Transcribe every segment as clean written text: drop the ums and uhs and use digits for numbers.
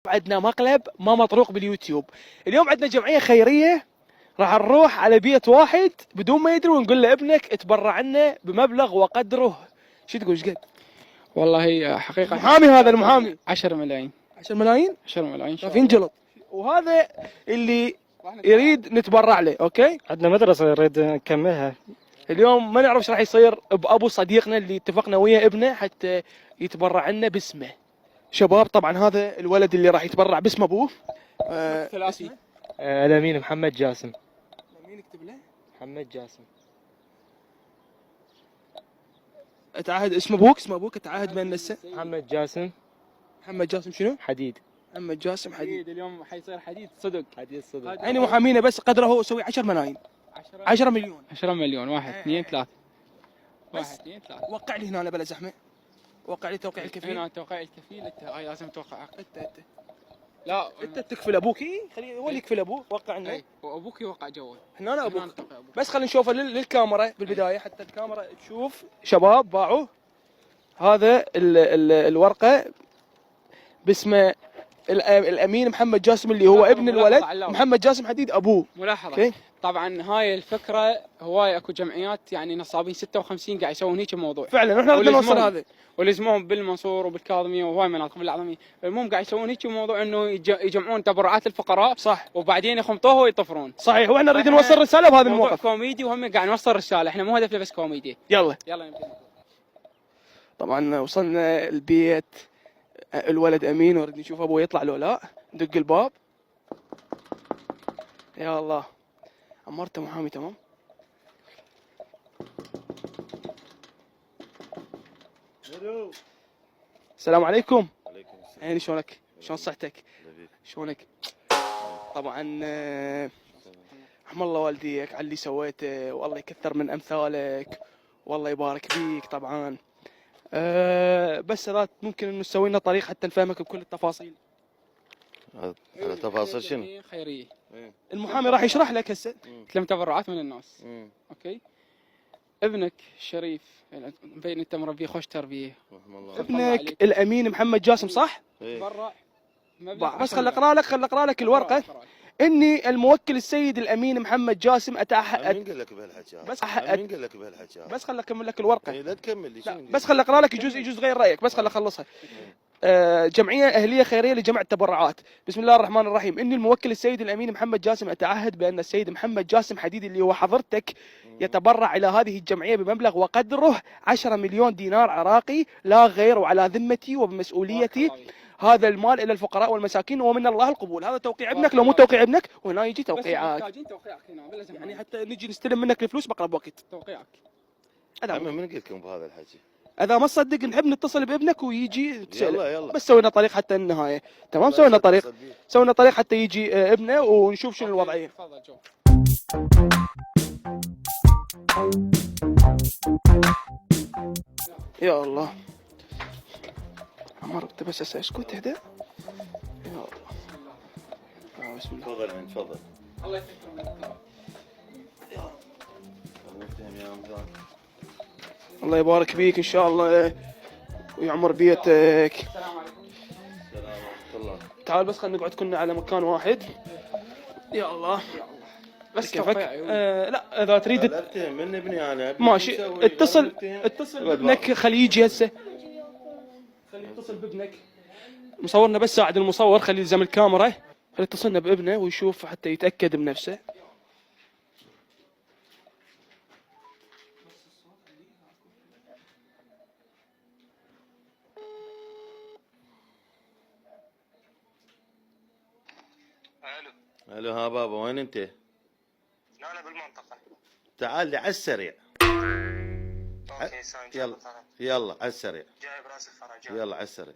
عندنا مقلب ما مطروق باليوتيوب. اليوم عندنا جمعية خيرية، راح نروح على بيت واحد بدون ما يدري ونقول له ابنك اتبرع عنا بمبلغ وقدره. شو تقول ايش قد؟ والله حقيقة المحامي هذا المحامي 10 ملايين 10 ملايين 10 ملايين ان شاء شايف الله. ينجلط. وهذا اللي يريد نتبرع له. اوكي، عندنا مدرسة نريد نكملها. اليوم ما نعرف ايش راح يصير بابو صديقنا اللي اتفقنا ويا ابنه حتى يتبرع عنا باسمه. شباب طبعا هذا الولد اللي راح يتبرع باسم ابوه. ثلاثي. الأمين محمد جاسم. مين يكتب له؟ محمد جاسم. اتعهد اسم ابوك، اسم ابوك اتعهد بان محمد جاسم محمد جاسم شنو؟ حديد. محمد جاسم حديد. اليوم حيصير حديد صدق. حديد صدق. عيني محامينا بس قدره هو يسوي 10 ملايين 10 مليون. 10 مليون 1 2 3 1 2 3. وقع لي هنا بلا زحمه، وقع لي توقيع الكفيل. هنا توقيع الكفيل انت هاي لازم توقع. انت لا انت تكفل ابوك. خليه هو اللي يكفل ابوه. وقع لنا اي وابوك يوقع جوا. هنا أنا ابوك. توقع أبوك. بس خلينا نشوفه للكاميرا بالبدايه حتى الكاميرا تشوف. شباب باعوا هذا الورقه باسم الامين محمد جاسم اللي هو ابن الولد محمد جاسم حديد ابوه. ملاحظة. اوكي، طبعا هاي الفكرة هواي اكو جمعيات يعني نصابين 56 قاعد يسوون هيك موضوع. فعلا احنا بدنا نوصل هذا. ولزمهم بالمنصور وبالكاظميه وهواي مناطق بالعظميه، المهم قاعد يسوون هيك موضوع انه يجمعون تبرعات الفقراء صح، وبعدين يخمطوها ويطفرون. صحيح، واحنا نريد نوصل رساله بهذا موضوع الموقف. كوميدي وهم قاعد نوصل رساله، احنا مو هدفنا بس كوميدي. يلا يمكن. طبعا وصلنا البيت الولد امين ونريد نشوف ابوه يطلع لو لا. ندق الباب. يا الله، عمرته محامي تمام. السلام عليكم. عليكم السلام. عيني شلونك؟ شلون صحتك؟ شلونك؟ طبعا رحم الله والديك على اللي سويته، والله يكثر من امثالك والله يبارك بيك. طبعا بس هذا ممكن انه تسوي لنا طريق حتى نفهمك بكل التفاصيل. على تفاصيل شنو؟ خيريه. المحامي راح يشرح لك هسه. تلم تبرعات من الناس. اوكي. ابنك الشريف مبين انت مربيه خوش تربيه. رحم الله. ابنك الامين محمد جاسم صح؟ تبرع بس خل اقرا لك الورقه. اني الموكل السيد الامين محمد جاسم مين قال لك بهالحكي؟ بس مين قال لك بهالحكي؟ بس خل اكمل لك الورقه. لا تكمل لي. بس خل اقرا لك يجوز غير رايك. بس خل اخلصها. جمعيه اهليه خيريه لجمع التبرعات. بسم الله الرحمن الرحيم. اني الموكل السيد الامين محمد جاسم اتعهد بان السيد محمد جاسم حديد اللي هو حضرتك يتبرع الى هذه الجمعيه بمبلغ وقدره 10 مليون دينار عراقي لا غير، وعلى ذمتي وبمسؤوليتي هذا المال الى الفقراء والمساكين ومن الله القبول. هذا توقيع ابنك لو مو توقيع ابنك وهنا يجي توقيعك. محتاجين توقيعك هنا بلا زمان. يعني حتى نجي نستلم منك الفلوس باقرب وقت. توقيعك. عمي من قلت لكم بهذا الحكي؟ اذا ما تصدق نحب نتصل بابنك ويجي يلا بس سوينا طريق حتى النهايه. تمام، سوينا طريق حتى يجي ابنه ونشوف شنو الوضعيه. تفضل جو. يا الله عمر انت بس اسكت اهدى. يا الله بسم الله. تفضل عمي تفضل. الله يسلمك من الكرم. الله يبارك بيك ان شاء الله ويعمر بيتك. السلام عليكم. السلام ورحمه الله. تعال بس خلينا نقعد كنا على مكان واحد. يا الله بس كيفك؟ توقيع. لا اذا تريد لا اتهم من ابني انا. ماشي اتصل بابنك خليه يجي هسه. خليه يتصل بابنك. مصورنا بس ساعد المصور خليه يلزم الكاميرا. خليه يتصلنا بابنه ويشوف حتى يتاكد بنفسه. الو ها بابا وين انت؟ انا بالمنطقة. تعال لي على السريع. اوكي سامي. يلا يلا على السريع. جاي براس الفرج. يلا على السريع.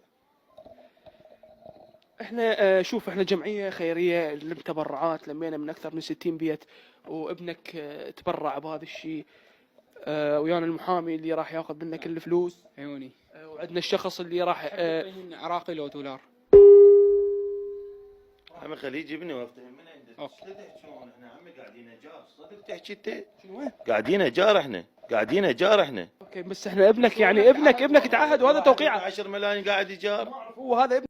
احنا شوف احنا جمعيه خيريه للتبرعات، لمينا من اكثر من 60 بيت وابنك تبرع بهذا الشيء. ويانا المحامي اللي راح ياخذ منك الفلوس. عيوني. وعندنا الشخص اللي راح عراقي لو دولار. عمي خليه يجيبني وافتهم من عنده. اوكي. شو تحكون احنا عمي قاعدين اجار صدق تحكي انت؟ قاعدين اجار احنا. قاعدين اجار احنا. اوكي بس احنا ابنك يعني ابنك تعهد وهذا توقيعه. 10 ملايين قاعد ايجار. هو هذا ابنك.